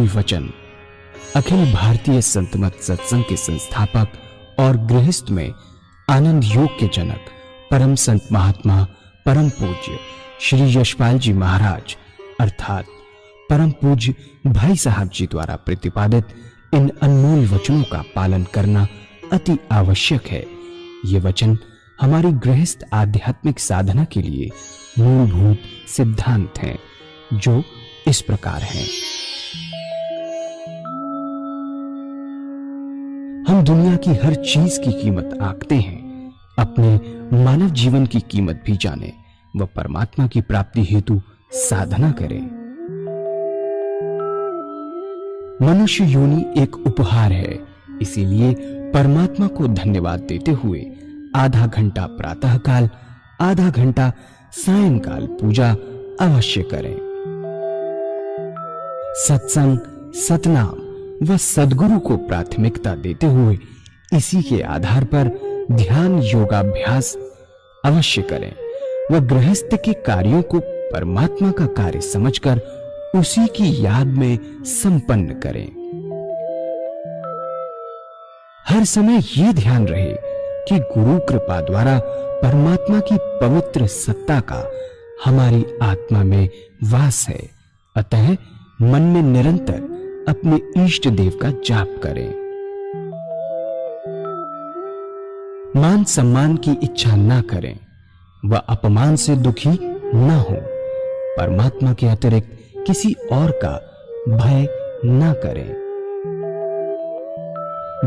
अनमोल वचन अखिल भारतीय संत मत सत्संग के संस्थापक और गृहस्थ में आनंद योग के जनक परम संत महात्मा परम पूज्य श्री यशपाल जी महाराज अर्थात परम पूज्य भाई साहब जी द्वारा प्रतिपादित इन अनमोल वचनों का पालन करना अति आवश्यक है। ये वचन हमारी गृहस्थ आध्यात्मिक साधना के लिए मूलभूत सिद्धांत हैं, जो इस प्रकार हैं। हम दुनिया की हर चीज की कीमत आंकते हैं, अपने मानव जीवन की कीमत भी जाने व परमात्मा की प्राप्ति हेतु साधना करें। मनुष्य योनि एक उपहार है, इसीलिए परमात्मा को धन्यवाद देते हुए आधा घंटा प्रातःकाल, आधा घंटा सायंकाल पूजा अवश्य करें। सत्संग, सतनाम व सद्गुरु को प्राथमिकता देते हुए इसी के आधार पर ध्यान योगाभ्यास अवश्य करें व गृहस्थ के कार्यों को परमात्मा का कार्य समझकर उसी की याद में संपन्न करें। हर समय ये ध्यान रहे कि गुरु कृपा द्वारा परमात्मा की पवित्र सत्ता का हमारी आत्मा में वास है, अतः मन में निरंतर अपने इष्ट देव का जाप करें। मान सम्मान की इच्छा न करें व अपमान से दुखी न हो। परमात्मा के अतिरिक्त किसी और का भय न करें।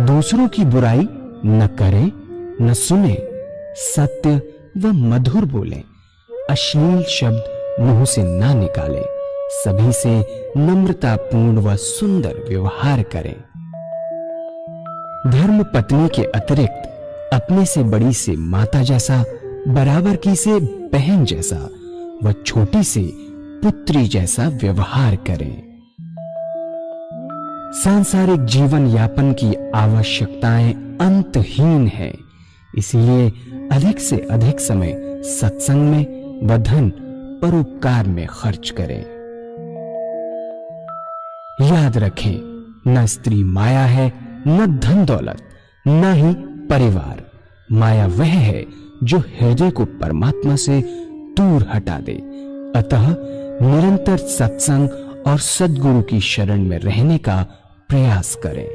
दूसरों की बुराई न करें, न सुने, सत्य व मधुर बोलें, अश्लील शब्द मुंह से ना निकालें, सभी से नम्रतापूर्ण व सुंदर व्यवहार करें। धर्म पत्नी के अतिरिक्त अपने से बड़ी से माता जैसा, बराबर की से बहन जैसा व छोटी से पुत्री जैसा व्यवहार करें। सांसारिक जीवन यापन की आवश्यकताएं अंतहीन है, इसलिए अधिक से अधिक समय सत्संग में व धन परोपकार में खर्च करें। याद रखें, न स्त्री माया है, न धन दौलत, न ही परिवार। माया वह है जो हृदय को परमात्मा से दूर हटा दे। अतः निरंतर सत्संग और सद्गुरु की शरण में रहने का प्रयास करें।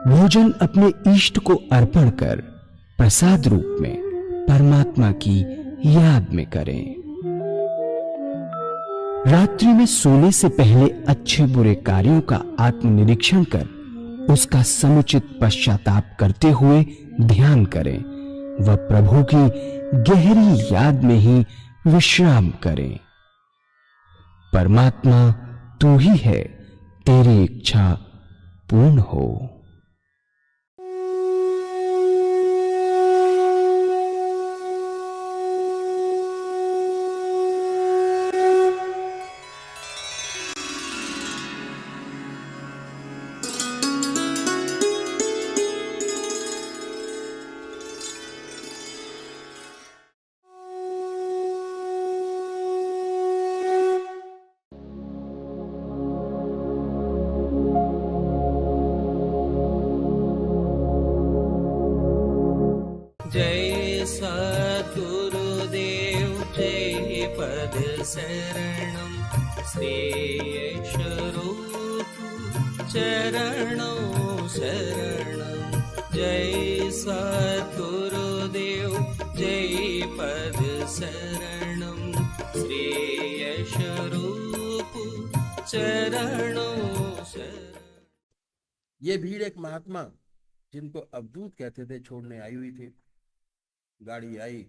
भोजन अपने इष्ट को अर्पण कर प्रसाद रूप में परमात्मा की याद में करें। रात्रि में सोने से पहले अच्छे बुरे कार्यों का आत्मनिरीक्षण कर उसका समुचित पश्चाताप करते हुए ध्यान करें व प्रभु की गहरी याद में ही विश्राम करें। परमात्मा तू ही है, तेरी इच्छा पूर्ण हो। जय सद्गुरुदेव जय पद शरणम श्रेयस रूप चरणों शरणम। जय सद्गुरुदेव जय पद शरणम श्रेयस रूप चरणों शरणम। ये भीड़ एक महात्मा जिनको अवधूत कहते थे छोड़ने आई हुई थी। गाड़ी आई,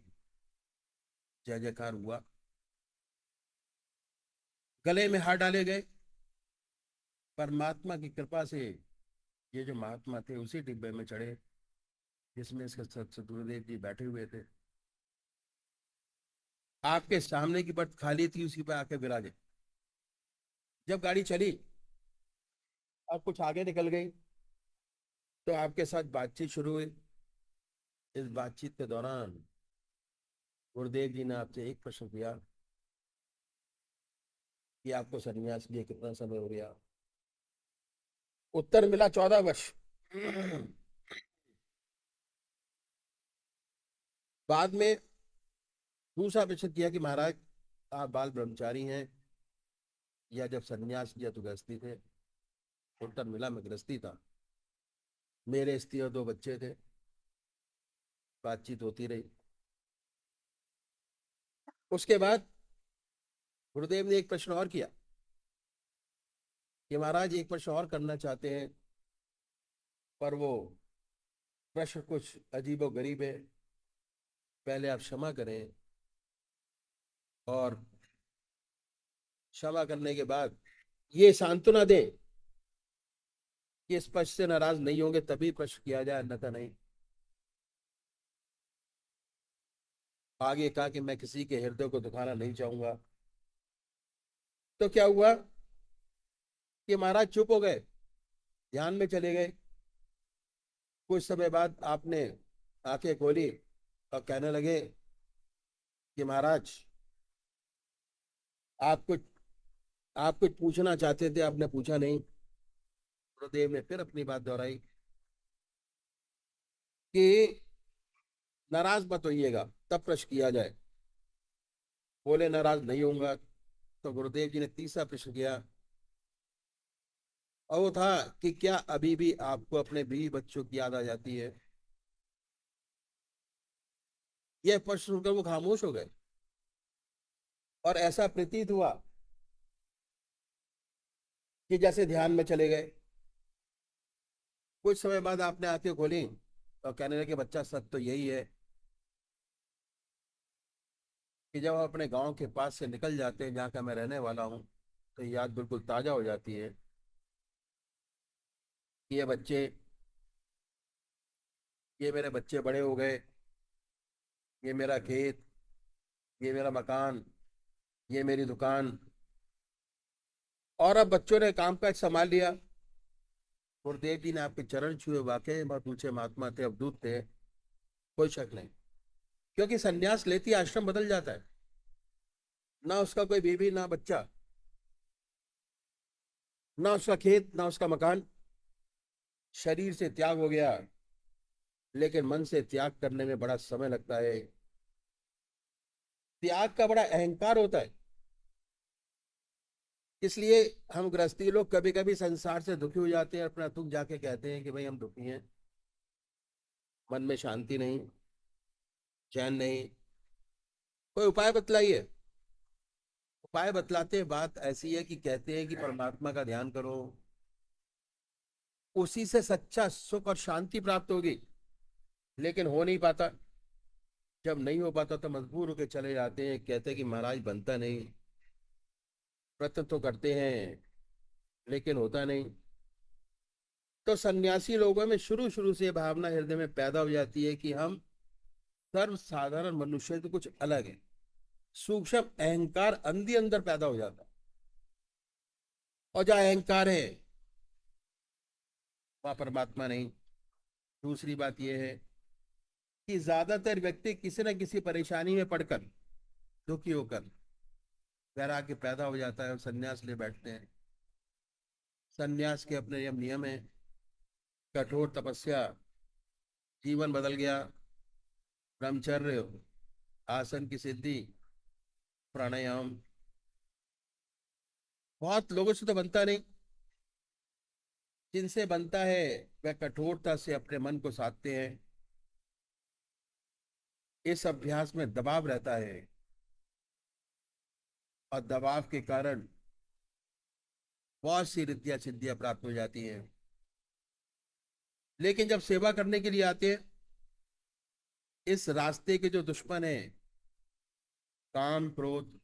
जय जयकार हुआ, गले में हाथ डाले गए। परमात्मा की कृपा से ये जो महात्मा थे उसी डिब्बे में चढ़े जिसमें इसके सतगुरुदेव जी बैठे हुए थे। आपके सामने की बर्थ खाली थी, उसी पर आके विराजे। जब गाड़ी चली, आप कुछ आगे निकल गई तो आपके साथ बातचीत शुरू हुई। इस बातचीत के दौरान गुरुदेव जी ने आपसे एक प्रश्न किया, कि आपको सन्यास लिए कितना समय हो गया। उत्तर मिला 14 वर्ष। बाद में दूसरा प्रश्न किया कि महाराज आप बाल ब्रह्मचारी हैं या जब सन्यास लिया तो गृहस्थी थे। उत्तर मिला मैं गृहस्थी था। मेरे स्त्री और 2 बच्चे थे। बातचीत होती रही। उसके बाद गुरुदेव ने एक प्रश्न और किया कि महाराज एक प्रश्न और करना चाहते हैं, पर वो प्रश्न कुछ अजीबो गरीब है, पहले आप क्षमा करें और क्षमा करने के बाद ये सांत्वना दें कि इस प्रश्न से नाराज नहीं होंगे तभी प्रश्न किया जाए, अन्यथा नहीं। आगे कहा कि मैं किसी के हृदय को दुखाना नहीं चाहूंगा। तो क्या हुआ कि महाराज चुप हो गए, ध्यान में चले गए। कुछ समय बाद आपने आंखें खोली और कहने लगे कि महाराज आप कुछ पूछना चाहते थे, आपने पूछा नहीं। गुरुदेव ने फिर अपनी बात दोहराई कि नाराज मत होइएगा, तब प्रश्न किया जाए। बोले नाराज नहीं होऊंगा। तो गुरुदेव जी ने तीसरा प्रश्न किया और वो था कि क्या अभी भी आपको अपने बीवी बच्चों की याद आ जाती है। यह प्रश्न सुनकर वो खामोश हो गए और ऐसा प्रतीत हुआ कि जैसे ध्यान में चले गए। कुछ समय बाद आपने आंखें खोली और कहने लगे बच्चा सच तो यही है कि जब हम अपने गांव के पास से निकल जाते हैं जहाँ का मैं रहने वाला हूँ तो याद बिल्कुल ताजा हो जाती है कि ये मेरे बच्चे बड़े हो गए, ये मेरा खेत, ये मेरा मकान, ये मेरी दुकान, और अब बच्चों ने काम काज संभाल लिया। गुरुदेव जी ने आपके चरण छुए, वाकई बहुत ऊंचे महात्मा थे, अवधूत थे, कोई शक नहीं। क्योंकि सन्यास लेती ही आश्रम बदल जाता है। ना उसका कोई बीवी, ना बच्चा, ना उसका खेत, ना उसका मकान। शरीर से त्याग हो गया, लेकिन मन से त्याग करने में बड़ा समय लगता है। त्याग का बड़ा अहंकार होता है। इसलिए हम गृहस्थी लोग कभी कभी संसार से दुखी हो जाते हैं, अपना दुख जाके कहते हैं कि भाई हम दुखी हैं, मन में शांति नहीं, चैन नहीं। कोई उपाय बतलाइए। उपाय बतलाते हैं, बात ऐसी है कि कहते हैं कि परमात्मा का ध्यान करो, उसी से सच्चा सुख और शांति प्राप्त होगी। लेकिन हो नहीं पाता। जब नहीं हो पाता तो मजबूर होकर चले जाते हैं, कहते हैं कि महाराज बनता नहीं, प्रयत्न तो करते हैं लेकिन होता नहीं। तो सन्यासी लोगों में शुरू शुरू से भावना हृदय में पैदा हो जाती है कि हम सर्व साधारण मनुष्य तो कुछ अलग है। सूक्ष्म अहंकार अंदर अंदर पैदा हो जाता है, और जहाँ अहंकार है वहां परमात्मा नहीं। दूसरी बात यह है कि ज्यादातर व्यक्ति किसी न किसी परेशानी में पड़कर, दुखी होकर वैराग्य पैदा हो जाता है और संन्यास ले बैठते हैं। संन्यास के अपने नियम है, कठोर तपस्या, जीवन बदल गया, ब्रह्मचर्य, आसन की सिद्धि, प्राणायाम। बहुत लोगों से तो बनता नहीं। जिनसे बनता है वह कठोरता से अपने मन को साधते हैं। इस अभ्यास में दबाव रहता है और दबाव के कारण बहुत सी रिद्धियां सिद्धियां प्राप्त हो जाती हैं। लेकिन जब सेवा करने के लिए आते हैं, इस रास्ते के जो दुश्मन है, काम, क्रोध,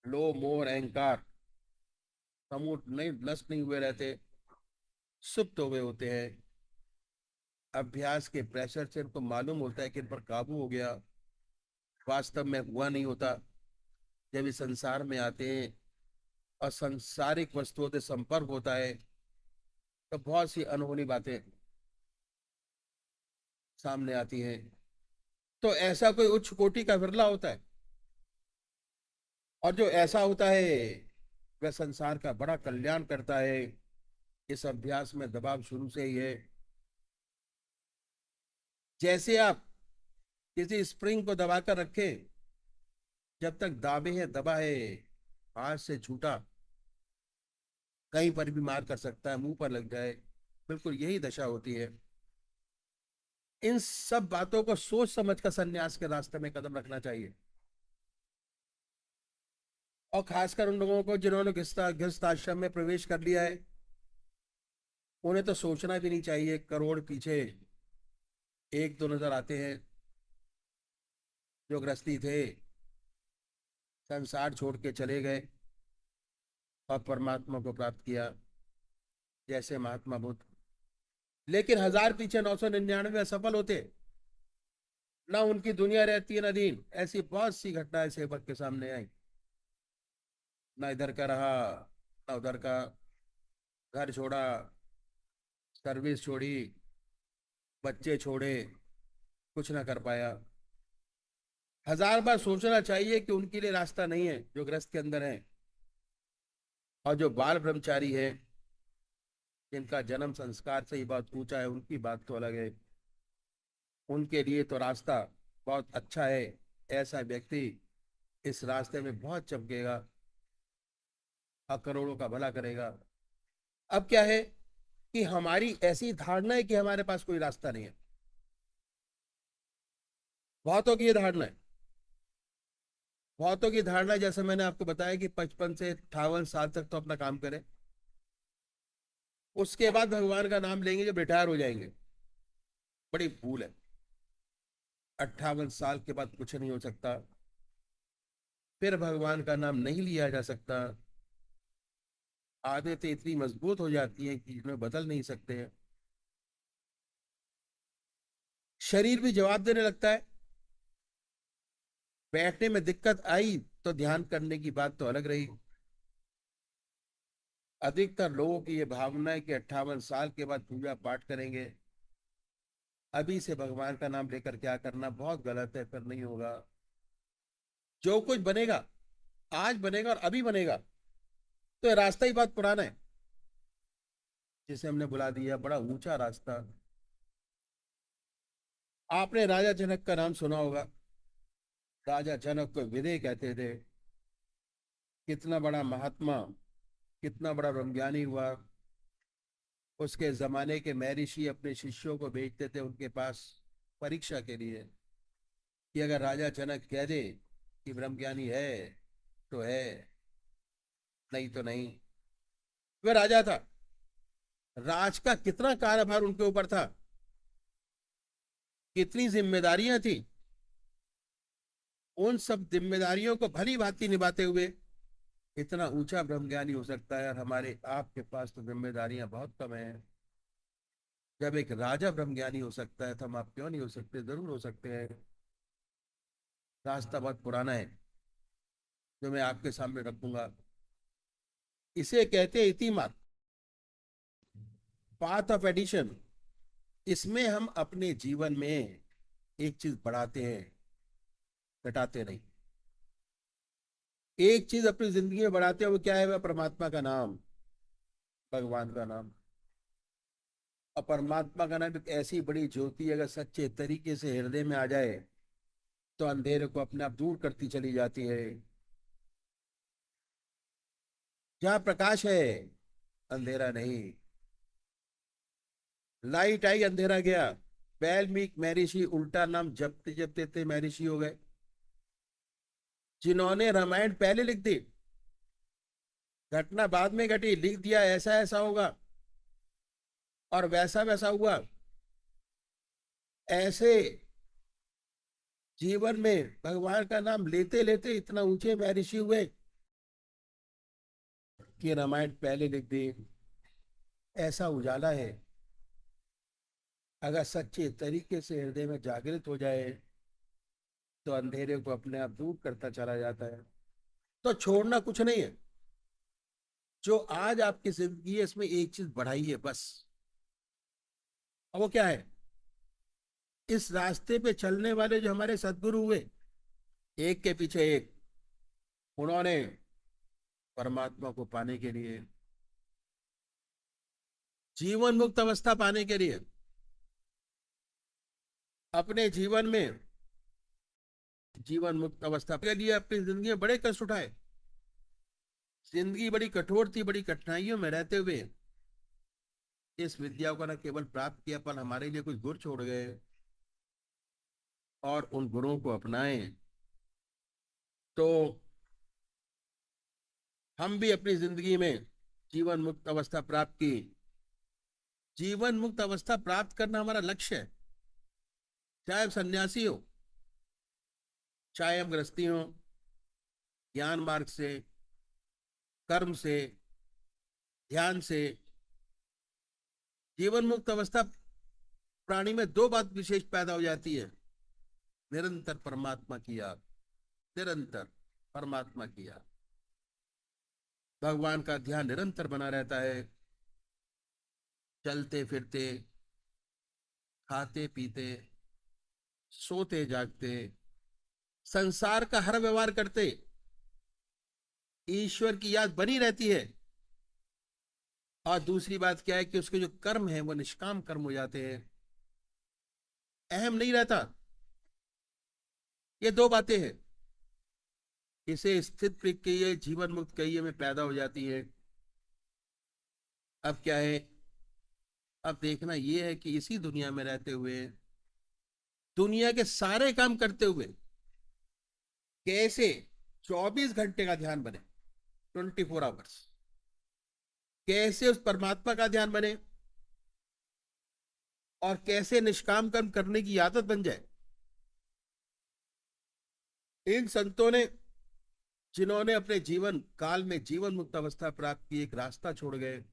लोभ, मोह और अहंकार, समूट नहीं नष्ट नहीं हुए रहते, सुप्त हुए होते हैं। अभ्यास के प्रेशर से इनको मालूम होता है कि इन पर काबू हो गया, वास्तव में हुआ नहीं होता। जब इस संसार में आते हैं और संसारिक वस्तुओं से संपर्क होता है तो बहुत सी अनहोनी बातें सामने आती हैं। तो ऐसा कोई उच्च कोटि का विरला होता है, और जो ऐसा होता है वह संसार का बड़ा कल्याण करता है। इस अभ्यास में दबाव शुरू से ही है। जैसे आप किसी स्प्रिंग को दबाकर रखें, जब तक दाबे है दबा है, हाथ से छूटा कहीं पर भी मार कर सकता है, मुंह पर लग जाए, बिल्कुल यही दशा होती है। इन सब बातों को सोच समझ कर संन्यास के रास्ते में कदम रखना चाहिए। और खासकर उन लोगों को जिन्होंने गृहस्थ आश्रम में प्रवेश कर लिया है, उन्हें तो सोचना भी नहीं चाहिए। करोड़ पीछे एक दो नजर आते हैं जो गृहस्थी थे, संसार छोड़ के चले गए और परमात्मा को प्राप्त किया, जैसे महात्मा बुद्ध। लेकिन 1000 पीछे 999 असफल होते, ना उनकी दुनिया रहती है ना दीन। ऐसी बहुत सी घटनाएं सेवक के सामने आई, ना इधर का रहा ना उधर का, घर छोड़ा, सर्विस छोड़ी, बच्चे छोड़े, कुछ ना कर पाया। 1000 बार सोचना चाहिए कि उनके लिए रास्ता नहीं है जो ग्रस्त के अंदर है। और जो बाल ब्रह्मचारी है, जिनका जन्म संस्कार से ही बहुत ऊंचा है, उनकी बात तो अलग है। उनके लिए तो रास्ता बहुत अच्छा है। ऐसा व्यक्ति इस रास्ते में बहुत चमकेगा और करोड़ों का भला करेगा। अब क्या है कि हमारी ऐसी धारणा है कि हमारे पास कोई रास्ता नहीं है। बहुतों की ये धारणा है। बहुतों की धारणा, जैसे मैंने आपको बताया कि 55 से 58 साल तक तो अपना काम करें, उसके बाद भगवान का नाम लेंगे जब रिटायर हो जाएंगे। बड़ी भूल है। 58 साल के बाद कुछ नहीं हो सकता, फिर भगवान का नाम नहीं लिया जा सकता। आदतें इतनी मजबूत हो जाती हैं कि इन्हें बदल नहीं सकते हैं। शरीर भी जवाब देने लगता है। बैठने में दिक्कत आई तो ध्यान करने की बात तो अलग रही। अधिकतर लोगों की ये भावना है कि 58 साल के बाद पूजा पाठ करेंगे। अभी से भगवान का नाम लेकर क्या करना, बहुत गलत है, फिर नहीं होगा। जो कुछ बनेगा आज बनेगा और अभी बनेगा, तो ये रास्ता ही बहुत पुराना है जिसे हमने बुला दिया, बड़ा ऊंचा रास्ता। आपने राजा जनक का नाम सुना होगा। राजा जनक को विदे कहते थे। कितना बड़ा महात्मा, कितना बड़ा ब्रह्मज्ञानी हुआ। उसके जमाने के महर्षि अपने शिष्यों को भेजते थे उनके पास परीक्षा के लिए कि अगर राजा जनक कह दे कि ब्रह्मज्ञानी है तो है, नहीं तो नहीं। वह राजा था। राज का कितना कार्यभार उनके ऊपर था, कितनी जिम्मेदारियां थी। उन सब जिम्मेदारियों को भली भांति निभाते हुए इतना ऊंचा ब्रह्मज्ञानी हो सकता है। और हमारे आपके पास तो जिम्मेदारियां बहुत कम है। जब एक राजा ब्रह्मज्ञानी हो सकता है तो हम आप क्यों नहीं हो सकते? जरूर हो सकते हैं। रास्ता बहुत पुराना है जो मैं आपके सामने रखूंगा। इसे कहते हैं इतिमात, पाथ ऑफ एडिशन। इसमें हम अपने जीवन में एक चीज बढ़ाते हैं, घटाते नहीं। एक चीज अपनी जिंदगी में बढ़ाते हैं, वो क्या है? वह परमात्मा का नाम, भगवान का नाम। और परमात्मा का नाम एक ऐसी बड़ी ज्योति, अगर सच्चे तरीके से हृदय में आ जाए तो अंधेरे को अपने आप दूर करती चली जाती है। जहां प्रकाश है अंधेरा नहीं। लाइट आई अंधेरा गया। वाल्मीकि महर्षि उल्टा नाम जपते जपते महर्षि हो गए। जिन्होंने रामायण पहले लिख दी, घटना बाद में घटी, लिख दिया ऐसा ऐसा होगा और वैसा वैसा हुआ। ऐसे जीवन में भगवान का नाम लेते लेते इतना ऊंचे महर्षि हुए कि रामायण पहले लिख दी। ऐसा उजाला है, अगर सच्चे तरीके से हृदय में जागृत हो जाए तो अंधेरे को अपने आप दूर करता चला जाता है। तो छोड़ना कुछ नहीं है। जो आज आपकी जिंदगी है, इसमें एक चीज बढ़ाई है बस। और वो क्या है? इस रास्ते पे चलने वाले जो हमारे सदगुरु हुए, एक के पीछे एक, उन्होंने परमात्मा को पाने के लिए, जीवन मुक्त अवस्था पाने के लिए, अपने जीवन में जीवन मुक्त अवस्था के लिए अपनी जिंदगी में बड़े कष्ट उठाए। जिंदगी बड़ी कठोर थी, बड़ी कठिनाइयों में रहते हुए इस विद्या को न केवल प्राप्त किया, पर हमारे लिए कुछ गुर छोड़ गए और उन गुरुओं को अपनाए, तो हम भी अपनी जिंदगी में जीवन मुक्त अवस्था प्राप्त की। जीवन मुक्त अवस्था प्राप्त करना हमारा लक्ष्य है। चाहे हम सन्यासी हो, चाहे हम गृहस्थी हो, ज्ञान मार्ग से, कर्म से, ध्यान से, जीवन मुक्त अवस्था प्राणी में दो बात विशेष पैदा हो जाती है। निरंतर परमात्मा की याद, निरंतर परमात्मा की याद, भगवान का ध्यान निरंतर बना रहता है। चलते फिरते, खाते पीते, सोते जागते, संसार का हर व्यवहार करते ईश्वर की याद बनी रहती है। और दूसरी बात क्या है कि उसके जो कर्म है वो निष्काम कर्म हो जाते हैं, अहम नहीं रहता। ये दो बातें हैं, इसे स्थित प्रज्ञ कहिए, जीवन मुक्त कहिए में पैदा हो जाती है। अब क्या है, अब देखना यह है कि इसी दुनिया में रहते हुए, दुनिया के सारे काम करते हुए कैसे 24 घंटे का ध्यान बने, 24 आवर्स, कैसे उस परमात्मा का ध्यान बने और कैसे निष्काम कर्म करने की आदत बन जाए। इन संतों ने, जिन्होंने अपने जीवन काल में जीवन मुक्त अवस्था प्राप्त की, एक रास्ता छोड़ गए।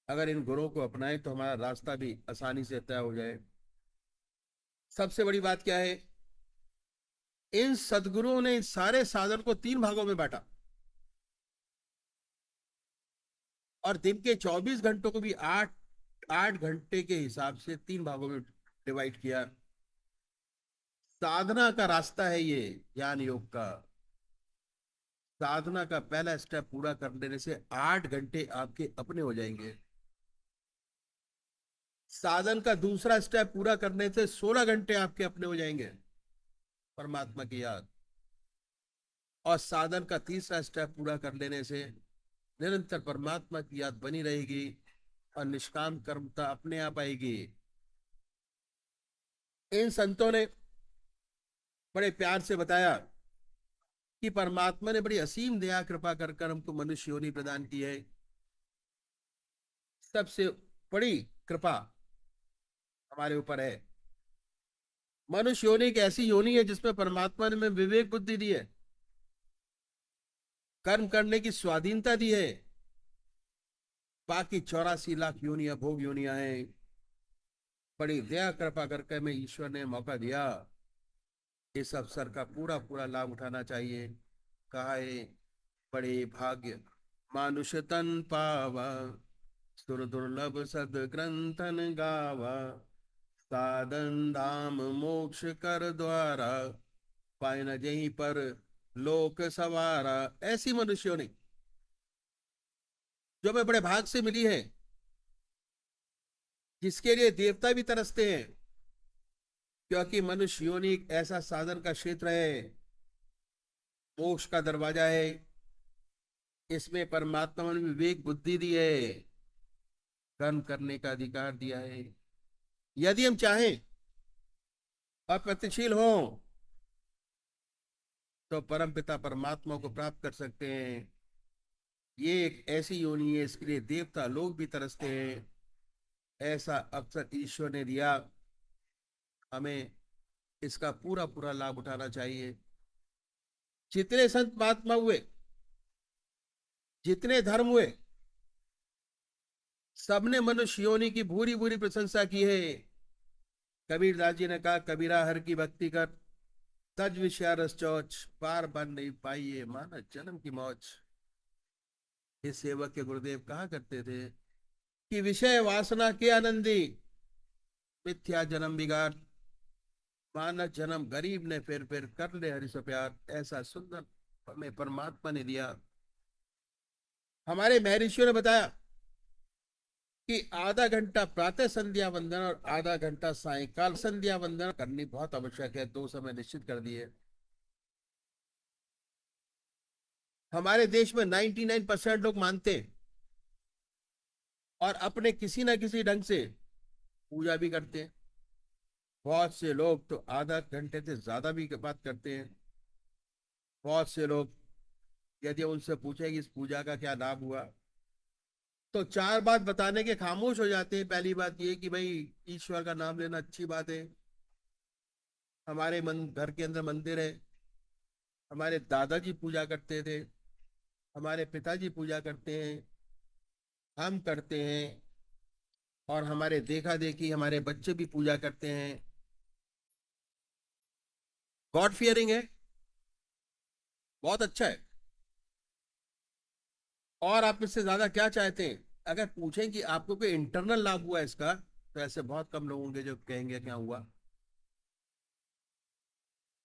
अगर इन गुरुओं को अपनाएं तो हमारा रास्ता भी आसानी से तय हो जाए। सबसे बड़ी बात क्या है, इन सदगुरुओं ने इन सारे साधन को 3 भागों में बांटा और दिन के 24 घंटों को भी 8 घंटे के हिसाब से 3 भागों में डिवाइड किया। साधना का रास्ता है ये, ज्ञान योग का। साधना का पहला स्टेप पूरा कर लेने से 8 घंटे आपके अपने हो जाएंगे। साधन का दूसरा स्टेप पूरा करने से 16 घंटे आपके अपने हो जाएंगे, परमात्मा की याद। और साधन का तीसरा स्टेप पूरा कर लेने से निरंतर परमात्मा की याद बनी रहेगी और निष्काम कर्मता अपने आप आएगी। इन संतों ने बड़े प्यार से बताया कि परमात्मा ने बड़ी असीम दया कृपा कर हमको मनुष्य योनि प्रदान की है। सबसे बड़ी कृपा हमारे ऊपर है। मनुष्य योनि एक ऐसी योनि है जिसमें परमात्मा ने हमें विवेक बुद्धि दी है, कर्म करने की स्वाधीनता दी है। बाकी 84 लाख योनियां भोग योनियां हैं। बड़ी दया कृपा करके हमें ईश्वर ने मौका दिया, इस अवसर का पूरा पूरा लाभ उठाना चाहिए। कहा है, बड़े भाग्य मानुष तन पावा, सुर दुर्लभ सद ग्रंथन गावा, साधन धाम मोक्ष कर द्वारा, पाए न जहीं पर लोक सवारा। ऐसी मनुष्यों ने जो हमें बड़े भाग से मिली है, जिसके लिए देवता भी तरसते हैं, क्योंकि मनुष्य योनि एक ऐसा साधन का क्षेत्र है, मोक्ष का दरवाजा है। इसमें परमात्मा ने विवेक बुद्धि दी है, कर्म करने का अधिकार दिया है। यदि हम चाहें और प्रगतिशील हो तो परम पिता परमात्मा को प्राप्त कर सकते हैं। ये एक ऐसी योनि है, इसके लिए देवता लोग भी तरसते हैं। ऐसा अवसर ईश्वर ने दिया, हमें इसका पूरा पूरा लाभ उठाना चाहिए। जितने संत महात्मा हुए, जितने धर्म हुए, सबने मनुष्य योनि की भूरी भूरी प्रशंसा की है। कबीरदास जी ने कहा, कबीरा हर की भक्ति कर, तज विषया रस चौच, पार बन नहीं पाइए माना जन्म की मौज। इस सेवक के गुरुदेव कहा करते थे कि विषय वासना के आनंदी, मिथ्या जन्म बिगाड़, मानव जन्म गरीब ने फिर कर ले हरि से प्यार। ऐसा सुंदर हमें परमात्मा ने दिया। हमारे महर्षियों ने बताया कि आधा घंटा प्रातः संध्या वंदन और आधा घंटा सायंकाल संध्या वंदन करनी बहुत आवश्यक है। 2 समय निश्चित कर दिए। हमारे देश में 99% लोग मानते हैं और अपने किसी ना किसी ढंग से पूजा भी करते हैं। बहुत से लोग तो आधा घंटे से ज्यादा भी बात करते हैं। बहुत से लोग यदि उनसे पूछे कि इस पूजा का क्या लाभ हुआ तो 4 बात बताने के खामोश हो जाते हैं। पहली बात ये कि भाई ईश्वर का नाम लेना अच्छी बात है, हमारे घर के अंदर मंदिर है, हमारे दादाजी पूजा करते थे, हमारे पिताजी पूजा करते हैं, हम करते हैं और हमारे देखा देखी हमारे बच्चे भी पूजा करते हैं। गॉड फियरिंग है, बहुत अच्छा है। और आप इससे ज्यादा क्या चाहते हैं? अगर पूछें कि आपको कोई इंटरनल लाभ हुआ इसका, तो ऐसे बहुत कम लोग होंगे जो कहेंगे क्या हुआ।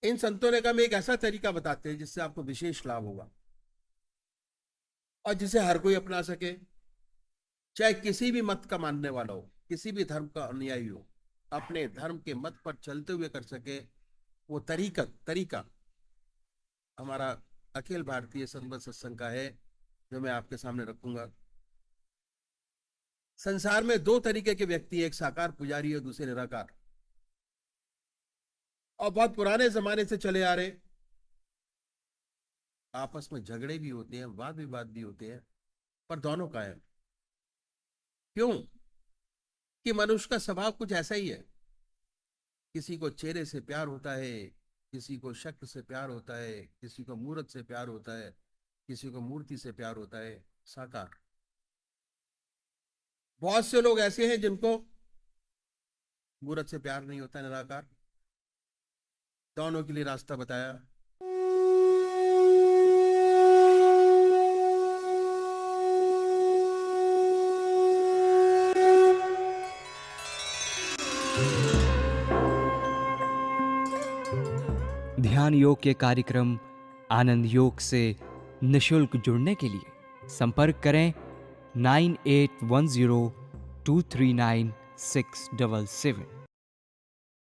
इन संतों ने कहा हम एक ऐसा तरीका बताते हैं जिससे आपको विशेष लाभ होगा और जिसे हर कोई अपना सके, चाहे किसी भी मत का मानने वाला हो, किसी भी धर्म का अनुयायी हो, अपने धर्म के मत पर चलते हुए कर सके। वो तरीका हमारा अखिल भारतीय संत सत्संग का है, जो मैं आपके सामने रखूंगा। संसार में 2 तरीके के व्यक्ति, एक साकार पुजारी और दूसरे निराकार, और बहुत पुराने जमाने से चले आ रहे। आपस में झगड़े भी होते हैं, वाद विवाद भी होते हैं, पर दोनों कायम। क्यों? कि मनुष्य का स्वभाव कुछ ऐसा ही है। किसी को चेहरे से प्यार होता है, किसी को शक्ल से प्यार होता है, किसी को मूर्त से प्यार होता है, किसी को मूर्ति से प्यार होता है, साकार। बहुत से लोग ऐसे हैं जिनको मूर्त से प्यार नहीं होता, निराकार। दोनों के लिए रास्ता बताया। ध्यान योग के कार्यक्रम आनंद योग से निशुल्क जुड़ने के लिए संपर्क करें 9810239677।